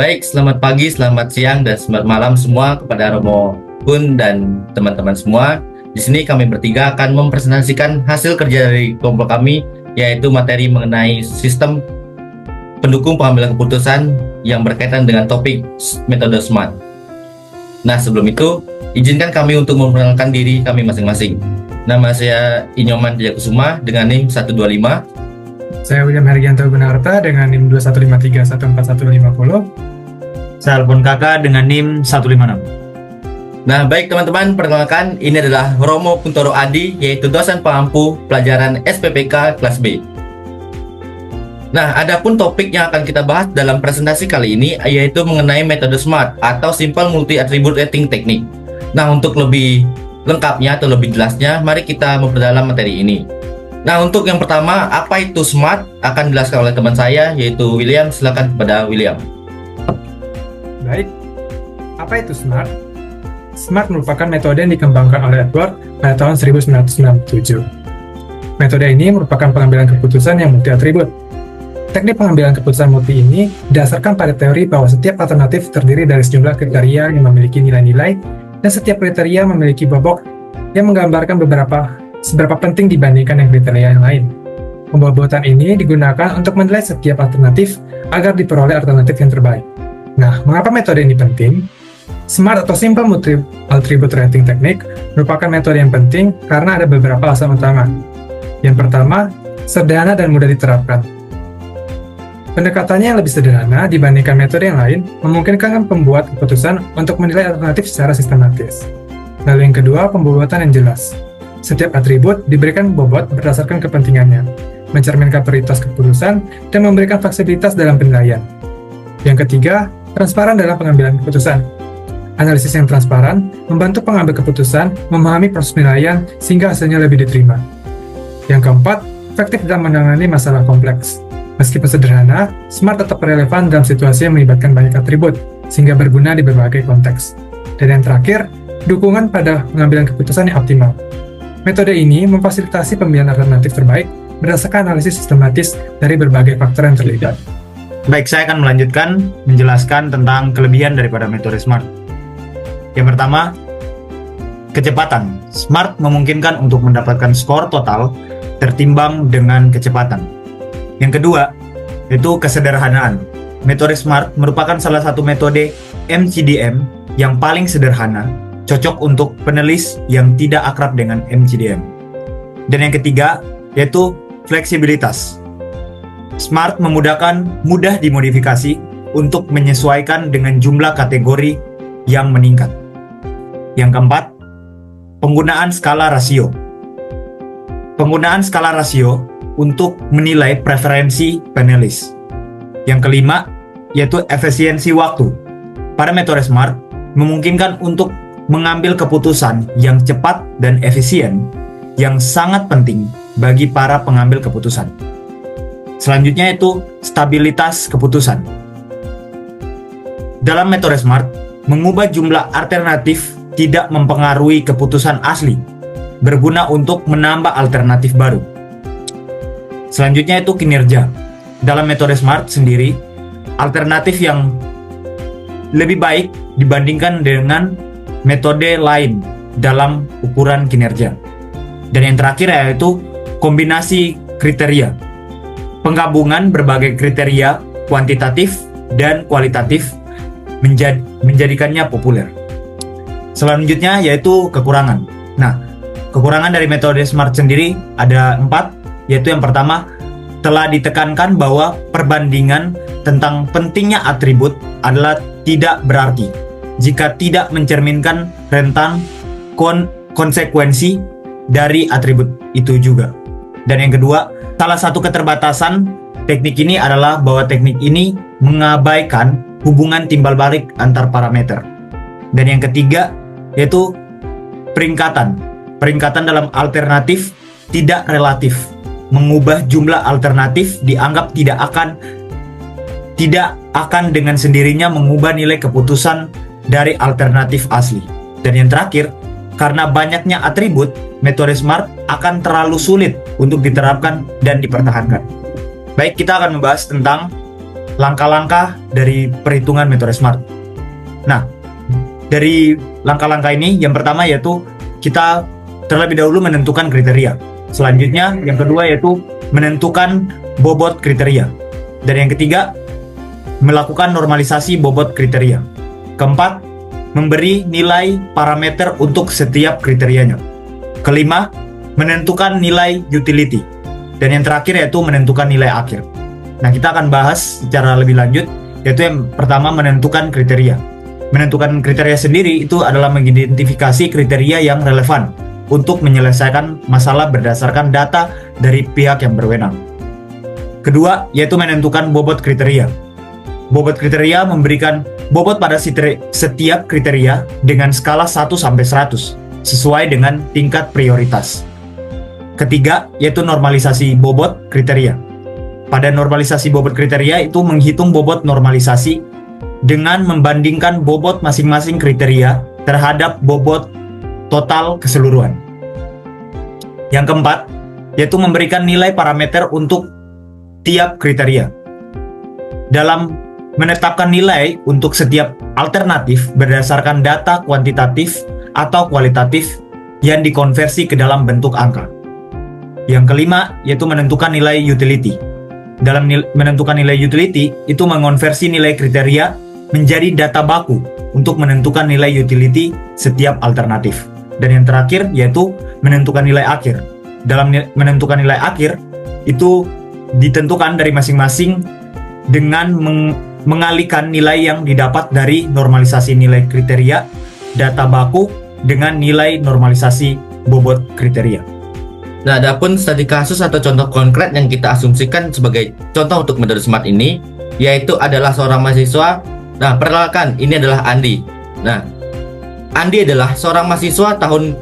Baik, selamat pagi, selamat siang, dan selamat malam semua kepada Romo Kun dan teman-teman semua. Di sini kami bertiga akan mempresentasikan hasil kerja dari kelompok kami, yaitu materi mengenai sistem pendukung pengambilan keputusan yang berkaitan dengan topik metode SMART. Nah, sebelum itu, izinkan kami untuk memperkenalkan diri kami masing-masing. Nama saya Inyoman Jayakusuma dengan NIM 125. Saya William Hergianto Gunarta dengan NIM 2153141150. Saya Alpon Kakak dengan NIM 156. Nah, baik teman-teman, perkenalkan, ini adalah Romo Kuntoro Adi, yaitu dosen pengampu pelajaran SPPK kelas B. Nah, adapun topik yang akan kita bahas dalam presentasi kali ini yaitu mengenai metode SMART atau Simple Multi Attribute Rating Technique. Nah, untuk lebih lengkapnya atau lebih jelasnya, mari kita memperdalam materi ini. Nah, untuk yang pertama, apa itu SMART akan dijelaskan oleh teman saya, yaitu William. Silakan kepada William. Baik, apa itu SMART? SMART merupakan metode yang dikembangkan oleh Edward pada tahun 1997. Metode ini merupakan pengambilan keputusan yang multi atribut. Teknik pengambilan keputusan multi ini didasarkan pada teori bahwa setiap alternatif terdiri dari sejumlah kriteria yang memiliki nilai-nilai, dan setiap kriteria memiliki bobot yang menggambarkan seberapa penting dibandingkan dengan kriteria yang lain. Pembobotan ini digunakan untuk menilai setiap alternatif agar diperoleh alternatif yang terbaik. Nah, mengapa metode ini penting? SMART atau Simple Multi Attribute Rating Technique merupakan metode yang penting karena ada beberapa alasan utama. Yang pertama, sederhana dan mudah diterapkan. Pendekatannya yang lebih sederhana dibandingkan metode yang lain memungkinkan pembuat keputusan untuk menilai alternatif secara sistematis. Lalu yang kedua, pembobotan yang jelas. Setiap atribut diberikan bobot berdasarkan kepentingannya, mencerminkan prioritas keputusan, dan memberikan fleksibilitas dalam penilaian. Yang ketiga, transparan dalam pengambilan keputusan. Analisis yang transparan membantu pengambil keputusan memahami proses penilaian sehingga hasilnya lebih diterima. Yang keempat, efektif dalam menangani masalah kompleks. Meskipun sederhana, SMART tetap relevan dalam situasi yang melibatkan banyak atribut, sehingga berguna di berbagai konteks. Dan yang terakhir, dukungan pada pengambilan keputusan yang optimal. Metode ini memfasilitasi pemilihan alternatif terbaik berdasarkan analisis sistematis dari berbagai faktor yang terlibat. Baik, saya akan melanjutkan menjelaskan tentang kelebihan daripada metode SMART. Yang pertama, kecepatan. SMART memungkinkan untuk mendapatkan skor total tertimbang dengan kecepatan. Yang kedua, yaitu kesederhanaan. Metode SMART merupakan salah satu metode MCDM yang paling sederhana, cocok untuk penulis yang tidak akrab dengan MCDM. Dan yang ketiga, yaitu fleksibilitas. SMART mudah dimodifikasi untuk menyesuaikan dengan jumlah kategori yang meningkat. Yang keempat, penggunaan skala rasio. Penggunaan skala rasio untuk menilai preferensi penulis. Yang kelima, yaitu efisiensi waktu. Pada metode SMART, memungkinkan untuk mengambil keputusan yang cepat dan efisien, yang sangat penting bagi para pengambil keputusan. Selanjutnya yaitu stabilitas keputusan. Dalam metode SMART, mengubah jumlah alternatif tidak mempengaruhi keputusan asli, berguna untuk menambah alternatif baru. Selanjutnya itu kinerja. Dalam metode SMART sendiri, alternatif yang lebih baik dibandingkan dengan metode lain dalam ukuran kinerja. Dan yang terakhir yaitu kombinasi kriteria. Penggabungan berbagai kriteria kuantitatif dan kualitatif menjadikannya populer. Selanjutnya yaitu kekurangan. Nah, kekurangan dari metode SMART sendiri ada 4, yaitu yang pertama, telah ditekankan bahwa perbandingan tentang pentingnya atribut adalah tidak berarti jika tidak mencerminkan rentang konsekuensi dari atribut itu juga. Dan yang kedua, salah satu keterbatasan teknik ini adalah bahwa teknik ini mengabaikan hubungan timbal balik antar parameter. Dan yang ketiga, yaitu peringkatan. Peringkatan dalam alternatif tidak relatif. Mengubah jumlah alternatif dianggap tidak akan dengan sendirinya mengubah nilai keputusan dari alternatif asli. Dan yang terakhir, karena banyaknya atribut, metode SMART akan terlalu sulit untuk diterapkan dan dipertahankan. Baik, kita akan membahas tentang langkah-langkah dari perhitungan metode SMART. Nah, dari langkah-langkah ini, yang pertama yaitu kita terlebih dahulu menentukan kriteria. Selanjutnya, yang kedua yaitu menentukan bobot kriteria. Dan yang ketiga, melakukan normalisasi bobot kriteria. Keempat, memberi nilai parameter untuk setiap kriterianya. Kelima, menentukan nilai utility. Dan yang terakhir yaitu menentukan nilai akhir. Nah, kita akan bahas secara lebih lanjut, yaitu yang pertama menentukan kriteria. Menentukan kriteria sendiri itu adalah mengidentifikasi kriteria yang relevan untuk menyelesaikan masalah berdasarkan data dari pihak yang berwenang. Kedua, yaitu menentukan bobot kriteria. Bobot kriteria memberikan bobot pada setiap kriteria dengan skala 1 sampai 100 sesuai dengan tingkat prioritas. Ketiga, yaitu normalisasi bobot kriteria. Pada normalisasi bobot kriteria itu menghitung bobot normalisasi dengan membandingkan bobot masing-masing kriteria terhadap bobot total keseluruhan. Yang keempat, yaitu memberikan nilai parameter untuk tiap kriteria. Dalam menetapkan nilai untuk setiap alternatif berdasarkan data kuantitatif atau kualitatif yang dikonversi ke dalam bentuk angka. Yang kelima, yaitu menentukan nilai utility. Dalam menentukan nilai utility, itu mengonversi nilai kriteria menjadi data baku untuk menentukan nilai utility setiap alternatif. Dan yang terakhir, yaitu menentukan nilai akhir. Dalam menentukan nilai akhir, itu ditentukan dari masing-masing dengan mengalihkan nilai yang didapat dari normalisasi nilai kriteria, data baku, dengan nilai normalisasi bobot kriteria. Nah, adapun studi kasus atau contoh konkret yang kita asumsikan sebagai contoh untuk metode SMART ini, yaitu adalah seorang mahasiswa. Nah, perkenalkan, ini adalah Andi. Nah, Andi adalah seorang mahasiswa tahun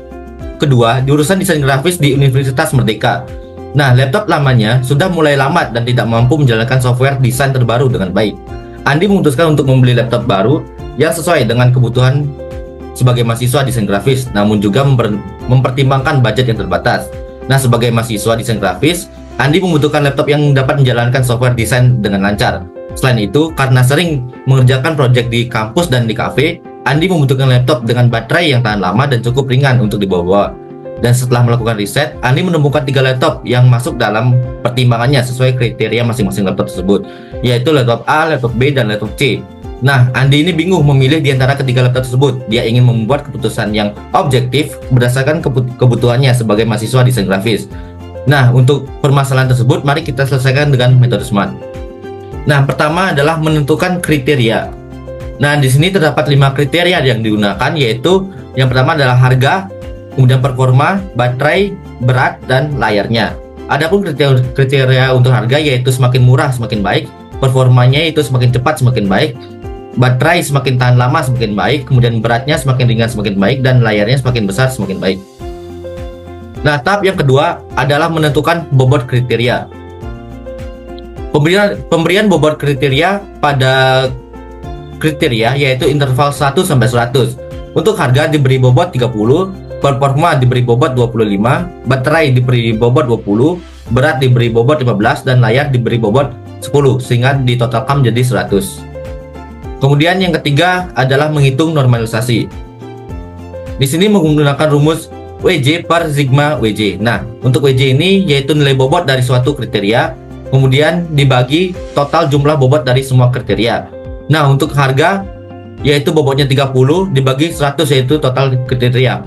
kedua jurusan desain grafis di Universitas Merdeka. Nah, laptop lamanya sudah mulai lambat dan tidak mampu menjalankan software desain terbaru dengan baik. Andi memutuskan untuk membeli laptop baru yang sesuai dengan kebutuhan sebagai mahasiswa desain grafis, namun juga mempertimbangkan budget yang terbatas. Nah, sebagai mahasiswa desain grafis, Andi membutuhkan laptop yang dapat menjalankan software desain dengan lancar. Selain itu, karena sering mengerjakan proyek di kampus dan di kafe, Andi membutuhkan laptop dengan baterai yang tahan lama dan cukup ringan untuk dibawa. Dan setelah melakukan riset, Andi menemukan 3 laptop yang masuk dalam pertimbangannya sesuai kriteria masing-masing laptop tersebut, yaitu laptop A, laptop B, dan laptop C. Nah, Andi ini bingung memilih di antara ketiga laptop tersebut. Dia ingin membuat keputusan yang objektif berdasarkan kebutuhannya sebagai mahasiswa desain grafis. Nah, untuk permasalahan tersebut, mari kita selesaikan dengan metode SMART. Nah, pertama adalah menentukan kriteria. Nah, di sini terdapat 5 kriteria yang digunakan, yaitu yang pertama adalah harga, kemudian performa, baterai, berat, dan layarnya. Adapun kriteria untuk harga yaitu semakin murah semakin baik, performanya itu semakin cepat semakin baik, baterai semakin tahan lama semakin baik, kemudian beratnya semakin ringan semakin baik, dan layarnya semakin besar semakin baik. Nah, tahap yang kedua adalah menentukan bobot kriteria. Pemberian bobot kriteria pada kriteria yaitu interval 1 sampai 100. Untuk harga diberi bobot 30, performa diberi bobot 25, baterai diberi bobot 20, berat diberi bobot 15, dan layar diberi bobot 10, sehingga ditotalkan menjadi 100. Kemudian yang ketiga adalah menghitung normalisasi. Di sini menggunakan rumus WJ per sigma WJ. Nah, untuk WJ ini yaitu nilai bobot dari suatu kriteria, kemudian dibagi total jumlah bobot dari semua kriteria. Nah, untuk harga yaitu bobotnya 30 dibagi 100 yaitu total kriteria,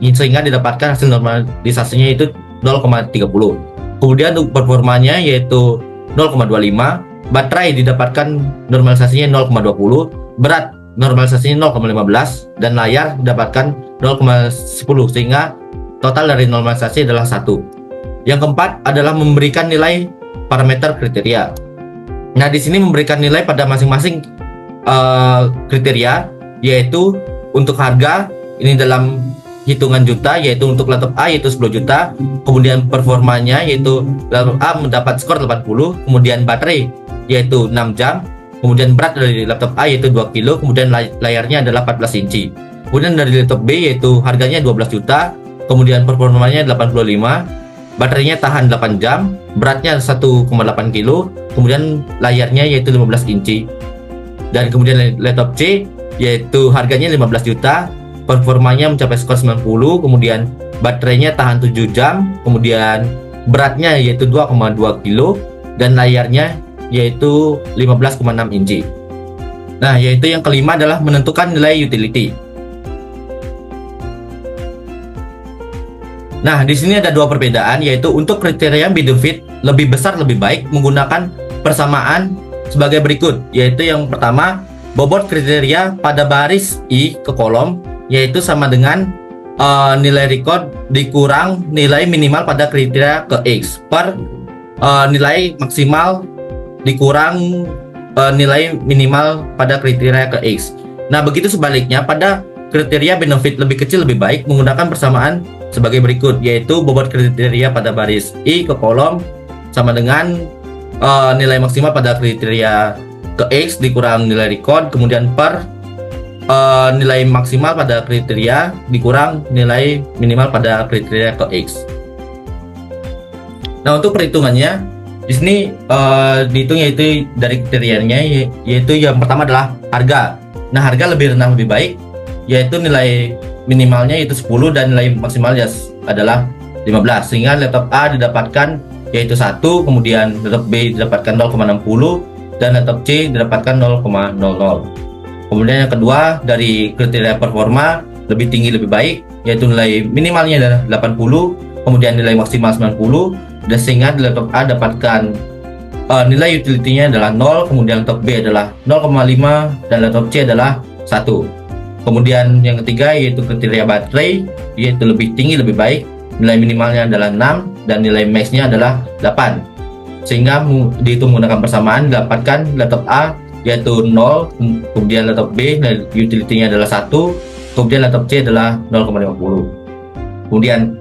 sehingga didapatkan hasil normalisasinya itu 0,30. Kemudian untuk performanya yaitu 0,25, baterai didapatkan normalisasinya 0,20, berat normalisasinya 0,15, dan layar didapatkan 0,10, sehingga total dari normalisasi adalah 1. Yang keempat adalah memberikan nilai parameter kriteria. Nah, di sini memberikan nilai pada masing-masing kriteria, yaitu untuk harga ini dalam hitungan juta, yaitu untuk laptop A yaitu 10 juta, kemudian performanya yaitu laptop A mendapat skor 80, kemudian baterai yaitu 6 jam, kemudian berat dari laptop A yaitu 2 kilo, kemudian layarnya adalah 14 inci. Kemudian dari laptop B yaitu harganya 12 juta, kemudian performanya 85, baterainya tahan 8 jam, beratnya 1,8 kilo, kemudian layarnya yaitu 15 inci. Dan kemudian laptop C yaitu harganya 15 juta, performanya mencapai skor 90, kemudian baterainya tahan 7 jam, kemudian beratnya yaitu 2,2 kilo, dan layarnya yaitu 15,6 inci. Nah, yaitu yang kelima adalah menentukan nilai utility. Nah, di sini ada dua perbedaan, yaitu untuk kriteria benefit lebih besar lebih baik menggunakan persamaan sebagai berikut, yaitu yang pertama, bobot kriteria pada baris I ke kolom yaitu sama dengan nilai record dikurang nilai minimal pada kriteria ke X per nilai maksimal dikurang nilai minimal pada kriteria ke X. Nah, begitu sebaliknya pada kriteria benefit lebih kecil lebih baik menggunakan persamaan sebagai berikut, yaitu bobot kriteria pada baris I ke kolom sama dengan nilai maksimal pada kriteria ke X dikurang nilai record, kemudian per nilai maksimal pada kriteria dikurang nilai minimal pada kriteria ke X. Nah, untuk perhitungannya di sini dihitung yaitu dari kriterianya, yaitu yang pertama adalah harga. Nah, harga lebih rendah lebih baik, yaitu nilai minimalnya itu 10 dan nilai maksimalnya adalah 15, sehingga laptop A didapatkan yaitu 1, kemudian laptop B didapatkan 0,60 dan laptop C didapatkan 0,00. Kemudian yang kedua dari kriteria performa lebih tinggi lebih baik, yaitu nilai minimalnya adalah 80, kemudian nilai maksimal 90, dan sehingga laptop A dapatkan nilai utility-nya adalah 0, kemudian laptop B adalah 0,5 dan laptop C adalah 1. Kemudian yang ketiga yaitu kriteria baterai, yaitu lebih tinggi lebih baik, nilai minimalnya adalah 6 dan nilai max-nya adalah 8. Sehingga dihitung menggunakan persamaan didapatkan laptop A yaitu 0, kemudian laptop B utility-nya adalah 1, kemudian laptop C adalah 0,50. Kemudian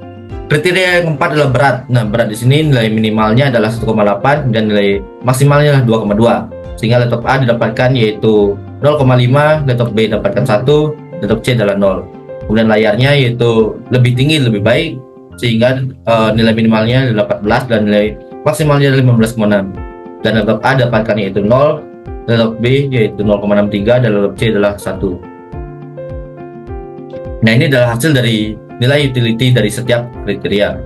kriteria yang keempat adalah berat. Nah, berat di sini nilai minimalnya adalah 1,8 dan nilai maksimalnya adalah 2,2. Sehingga laptop A didapatkan yaitu 0,5, laptop B dapatkan 1, laptop C adalah 0. Kemudian layarnya yaitu lebih tinggi lebih baik, sehingga nilai minimalnya adalah 14 dan nilai maksimalnya adalah 15,6. Dan laptop A dapatkan yaitu 0, laptop B yaitu 0,63 dan laptop C adalah 1. Nah, ini adalah hasil dari nilai utility dari setiap kriteria.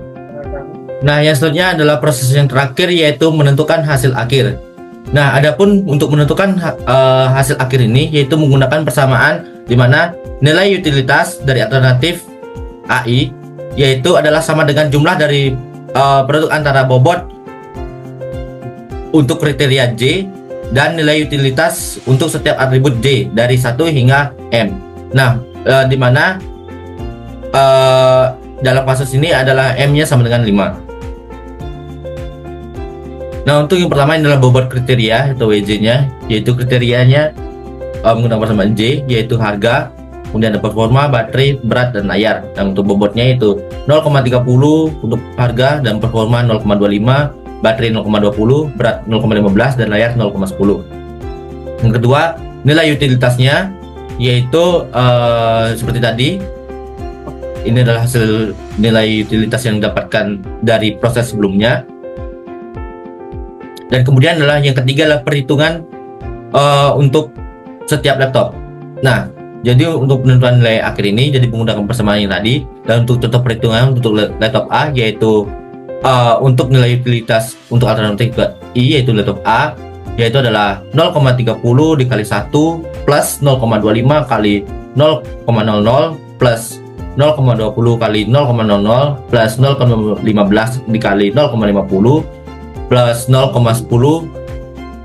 Nah, yang selanjutnya adalah proses yang terakhir yaitu menentukan hasil akhir. Nah, adapun untuk menentukan hasil akhir ini yaitu menggunakan persamaan di mana nilai utilitas dari alternatif AI yaitu adalah sama dengan jumlah dari produk antara bobot untuk kriteria J dan nilai utilitas untuk setiap atribut J dari 1 hingga M. Nah, di mana dalam kasus ini adalah M-nya sama dengan 5. Nah, untuk yang pertama ini adalah bobot kriteria atau WJ-nya, yaitu kriterianya menggunakan persamaan J, yaitu harga, kemudian ada performa, baterai, berat, dan layar. Nah, untuk bobotnya itu 0,30 untuk harga dan performa 0,25, baterai 0,20, berat 0,15, dan layar 0,10. Yang kedua, nilai utilitasnya, yaitu seperti tadi, ini adalah hasil nilai utilitas yang didapatkan dari proses sebelumnya. Dan kemudian adalah yang ketiga adalah perhitungan untuk setiap laptop. Nah, jadi untuk penentuan nilai akhir ini jadi menggunakan persamaan yang tadi, dan untuk contoh perhitungan untuk laptop A yaitu untuk nilai utilitas untuk alternatif I yaitu laptop A yaitu adalah 0,30 dikali 1 plus 0,25 kali 0,00 plus 0,20 kali 0,00 plus 0,15 dikali 0,50 plus 0,10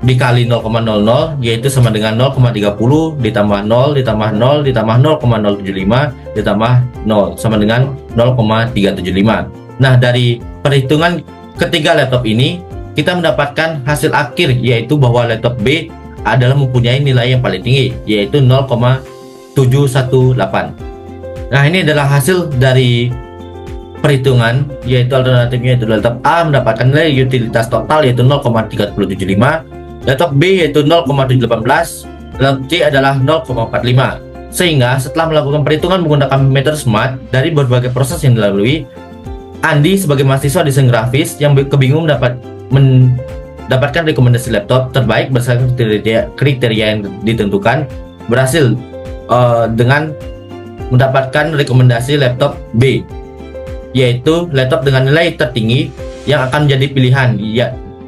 dikali 0,00 yaitu sama dengan 0,30 ditambah 0 ditambah 0 ditambah 0,075 ditambah 0 sama dengan 0,375. Nah, dari perhitungan ketiga laptop ini kita mendapatkan hasil akhir yaitu bahwa laptop B adalah mempunyai nilai yang paling tinggi yaitu 0,718. Nah, ini adalah hasil dari perhitungan yaitu alternatifnya yaitu laptop A mendapatkan nilai utilitas total yaitu 0,375, laptop B yaitu 0,718, laptop C adalah 0,45. Sehingga setelah melakukan perhitungan menggunakan metode SMART dari berbagai proses yang dilalui, Andi sebagai mahasiswa desain grafis yang kebingung mendapatkan rekomendasi laptop terbaik berdasarkan kriteria yang ditentukan, berhasil dengan mendapatkan rekomendasi laptop B, yaitu laptop dengan nilai tertinggi yang akan menjadi pilihan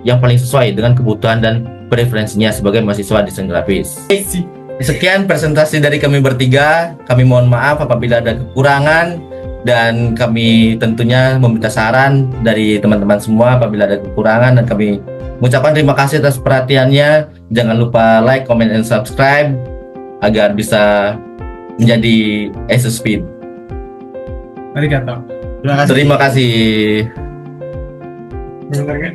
yang paling sesuai dengan kebutuhan dan preferensinya sebagai mahasiswa desain grafis. Sekian presentasi dari kami bertiga. Kami mohon maaf apabila ada kekurangan, dan kami tentunya meminta saran dari teman-teman semua apabila ada kekurangan, dan kami mengucapkan terima kasih atas perhatiannya. Jangan lupa like, comment, and subscribe agar bisa menjadi Asus Speed. Arigato. Terima kasih. Benar kan?